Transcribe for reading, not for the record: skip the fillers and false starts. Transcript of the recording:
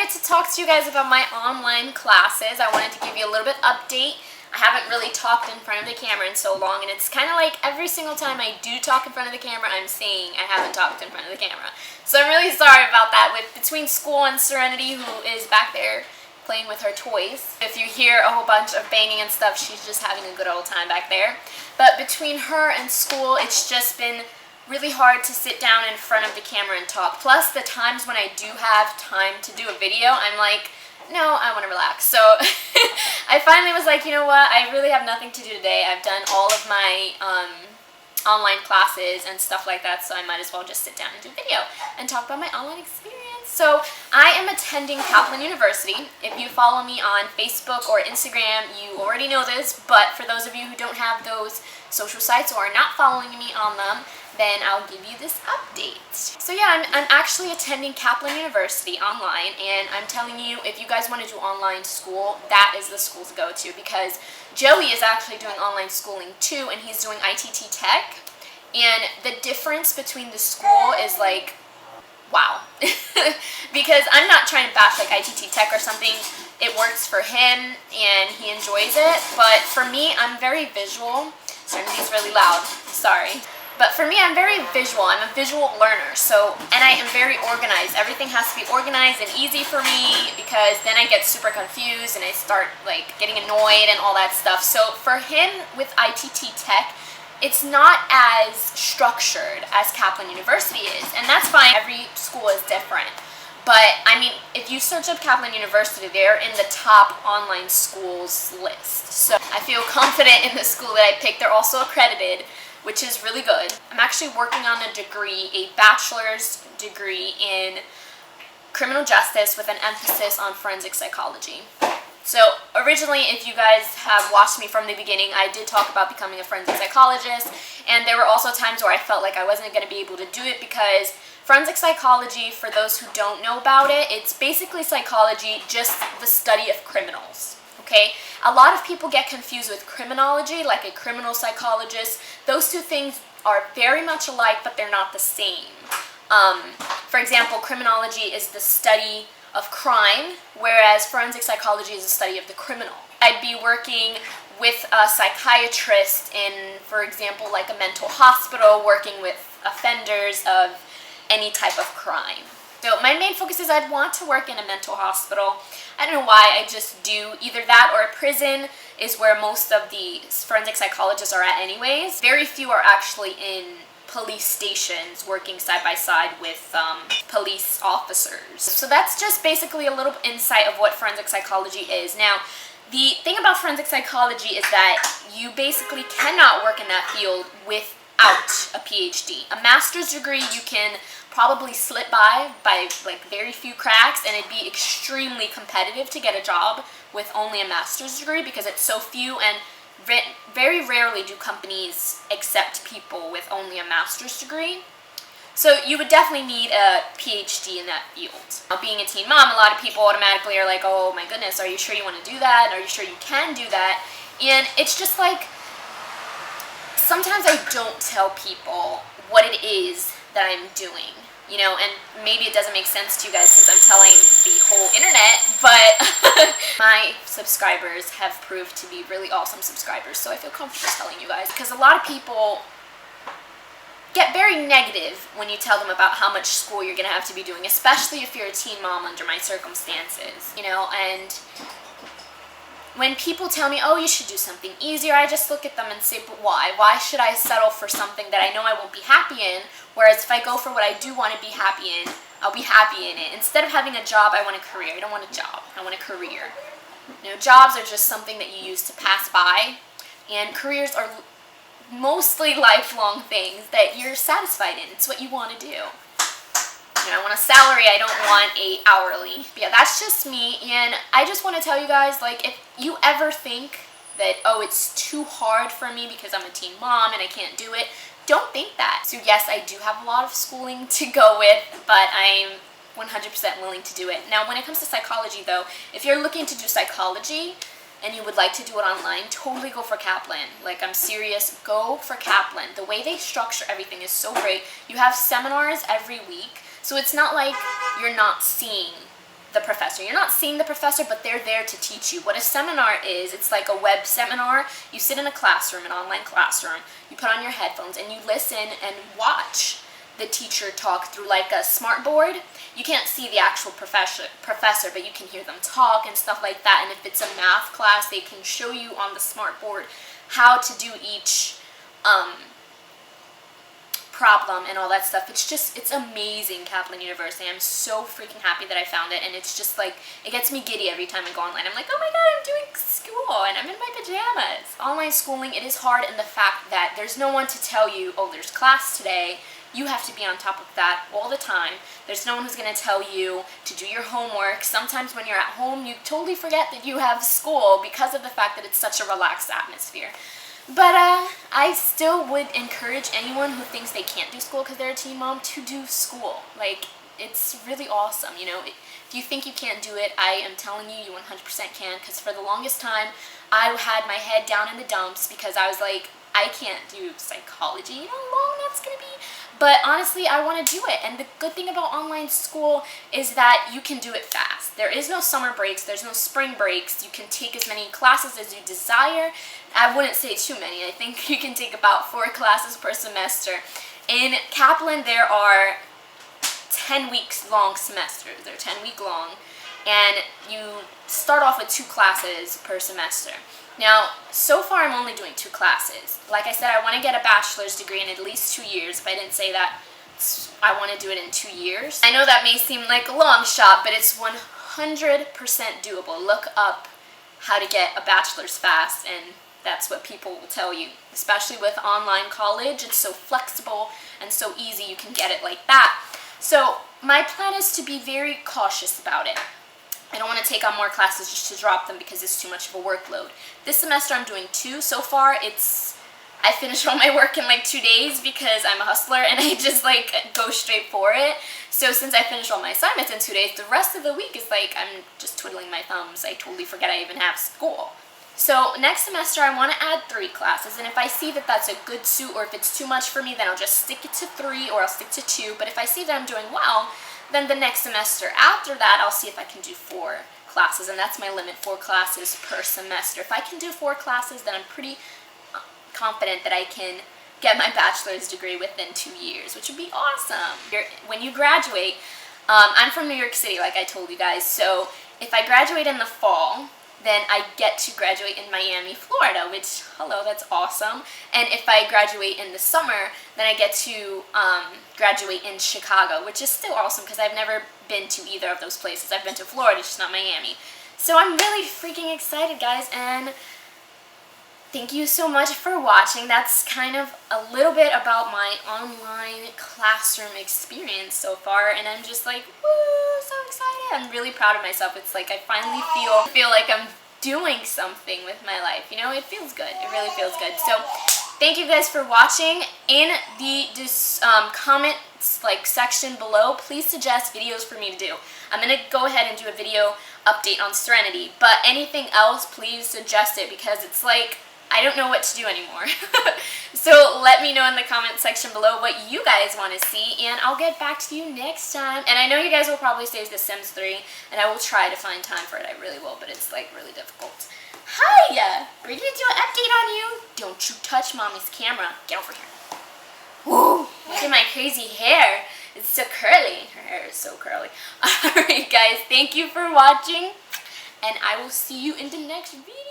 excited to talk to you guys about my online classes. I wanted to give you a little bit update. I haven't really talked in front of the camera in so long, and it's kind of like every single time I do talk in front of the camera, I'm saying I haven't talked in front of the camera. So I'm really sorry about that. Between school and Serenity, who is back there playing with her toys. If you hear a whole bunch of banging and stuff, she's just having a good old time back there. But between her and school, it's just been really hard to sit down in front of the camera and talk. Plus, the times when I do have time to do a video, I'm like, no, I want to relax. So I finally was like, you know what, I really have nothing to do today. I've done all of my online classes and stuff like that, so I might as well just sit down and do a video and talk about my online experience. So I am attending Kaplan University. If you follow me on Facebook or Instagram, you already know this, but for those of you who don't have those social sites or are not following me on them, then I'll give you this update. So yeah, I'm actually attending Kaplan University online, and I'm telling you, if you guys want to do online school, that is the school to go to, because Joey is actually doing online schooling too, and he's doing ITT Tech, and the difference between the school is like, wow. Because I'm not trying to bash like ITT Tech or something. It works for him and he enjoys it, but for me, I'm very visual. Sorry, he's really loud, sorry. But for me, I'm very visual. I'm a visual learner, and I am very organized. Everything has to be organized and easy for me, because then I get super confused and I start like getting annoyed and all that stuff. So for him with ITT Tech, it's not as structured as Kaplan University is, and that's fine. Every school is different. But I mean, if you search up Kaplan University, they're in the top online schools list. So I feel confident in the school that I picked. They're also accredited, which is really good. I'm actually working on a degree, a bachelor's degree in criminal justice with an emphasis on forensic psychology. So originally, if you guys have watched me from the beginning, I did talk about becoming a forensic psychologist, and there were also times where I felt like I wasn't going to be able to do it, because forensic psychology, for those who don't know about it, it's basically psychology, just the study of criminals. Okay? A lot of people get confused with criminology, like a criminal psychologist. Those two things are very much alike, but they're not the same. For example, criminology is the study of crime, whereas forensic psychology is the study of the criminal. I'd be working with a psychiatrist in, for example, like a mental hospital, working with offenders of any type of crime. So my main focus is I'd want to work in a mental hospital. I don't know why, I just do. Either that or a prison is where most of the forensic psychologists are at anyways. Very few are actually in police stations working side by side with police officers. So that's just basically a little insight of what forensic psychology is. Now, the thing about forensic psychology is that you basically cannot work in that field without a PhD. A master's degree you can probably slip by like very few cracks, and it'd be extremely competitive to get a job with only a master's degree, because it's so few, and very rarely do companies accept people with only a master's degree. So you would definitely need a PhD in that field. Now, being a teen mom, a lot of people automatically are like, oh my goodness, are you sure you want to do that? Are you sure you can do that? And it's just like, sometimes I don't tell people what it is that I'm doing, you know, and maybe it doesn't make sense to you guys since I'm telling the whole internet, but my subscribers have proved to be really awesome subscribers, so I feel comfortable telling you guys, because a lot of people get very negative when you tell them about how much school you're going to have to be doing, especially if you're a teen mom under my circumstances, you know. And when people tell me, oh, you should do something easier, I just look at them and say, but why? Why should I settle for something that I know I won't be happy in? Whereas if I go for what I do want to be happy in, I'll be happy in it. Instead of having a job, I want a career. I don't want a job. I want a career. You know, jobs are just something that you use to pass by, and careers are mostly lifelong things that you're satisfied in. It's what you want to do. You know, I want a salary, I don't want a hourly. But yeah, that's just me, and I just want to tell you guys, like, if you ever think that, oh, it's too hard for me because I'm a teen mom and I can't do it, don't think that. So yes, I do have a lot of schooling to go with, but I'm 100% willing to do it. Now, when it comes to psychology, though, if you're looking to do psychology and you would like to do it online, totally go for Kaplan. Like, I'm serious, go for Kaplan. The way they structure everything is so great. You have seminars every week, so it's not like you're not seeing the professor. You're not seeing the professor, but they're there to teach you. What a seminar is, it's like a web seminar. You sit in a classroom, an online classroom, you put on your headphones and you listen and watch the teacher talk through like a smart board. You can't see the actual professor, but you can hear them talk and stuff like that. And if it's a math class, they can show you on the smart board how to do each problem and all that stuff. It's amazing, Kaplan University. I'm so freaking happy that I found it, and it's just like, it gets me giddy every time I go online. I'm like, oh my god, I'm doing school, and I'm in my pajamas. Online schooling, it is hard in the fact that there's no one to tell you, oh, there's class today. You have to be on top of that all the time. There's no one who's going to tell you to do your homework. Sometimes when you're at home, you totally forget that you have school because of the fact that it's such a relaxed atmosphere. But I still would encourage anyone who thinks they can't do school because they're a teen mom to do school. Like, it's really awesome, you know. If you think you can't do it, I am telling you, you 100% can, because for the longest time, I had my head down in the dumps because I was like, I can't do psychology. You know how long that's going to be? But honestly, I want to do it. And the good thing about online school is that you can do it fast. There is no summer breaks. There's no spring breaks. You can take as many classes as you desire. I wouldn't say too many. I think you can take about 4 classes per semester. In Kaplan, there are 10 weeks long semesters. They're 10-week long. And you start off with 2 classes per semester. Now, so far I'm only doing 2 classes. Like I said, I want to get a bachelor's degree in at least 2 years. If I didn't say that, I want to do it in 2 years. I know that may seem like a long shot, but it's 100% doable. Look up how to get a bachelor's fast, and that's what people will tell you. Especially with online college, it's so flexible and so easy, you can get it like that. So my plan is to be very cautious about it. I don't want to take on more classes just to drop them because it's too much of a workload. This semester I'm doing 2. So far I finished all my work in like 2 days because I'm a hustler and I just like go straight for it. So since I finished all my assignments in 2 days, the rest of the week is like I'm just twiddling my thumbs. I totally forget I even have school. So next semester I want to add 3 classes, and if I see that that's a good suit or if it's too much for me, then I'll just stick it to 3 or I'll stick to 2. But if I see that I'm doing well, then the next semester after that, I'll see if I can do 4 classes, and that's my limit, 4 classes per semester. If I can do 4 classes, then I'm pretty confident that I can get my bachelor's degree within 2 years, which would be awesome. When you graduate, I'm from New York City, like I told you guys, so if I graduate in the fall, then I get to graduate in Miami, Florida, which, hello, that's awesome. And if I graduate in the summer, then I get to graduate in Chicago, which is still awesome because I've never been to either of those places. I've been to Florida, just not Miami. So I'm really freaking excited, guys, and thank you so much for watching. That's kind of a little bit about my online classroom experience so far, and I'm just like, woo, so excited. I'm really proud of myself. It's like I finally feel like I'm doing something with my life. You know, it feels good. It really feels good. So thank you guys for watching. In the comments section below, please suggest videos for me to do. I'm going to go ahead and do a video update on Serenity, but anything else, please suggest it because it's like, I don't know what to do anymore. So let me know in the comment section below what you guys want to see, and I'll get back to you next time. And I know you guys will probably say The Sims 3, and I will try to find time for it. I really will, but it's like really difficult. Hi! We're gonna do an update on you. Don't you touch Mommy's camera. Get over here. Whoa! Look at my crazy hair. It's so curly. Her hair is so curly. Alright guys, thank you for watching, and I will see you in the next video.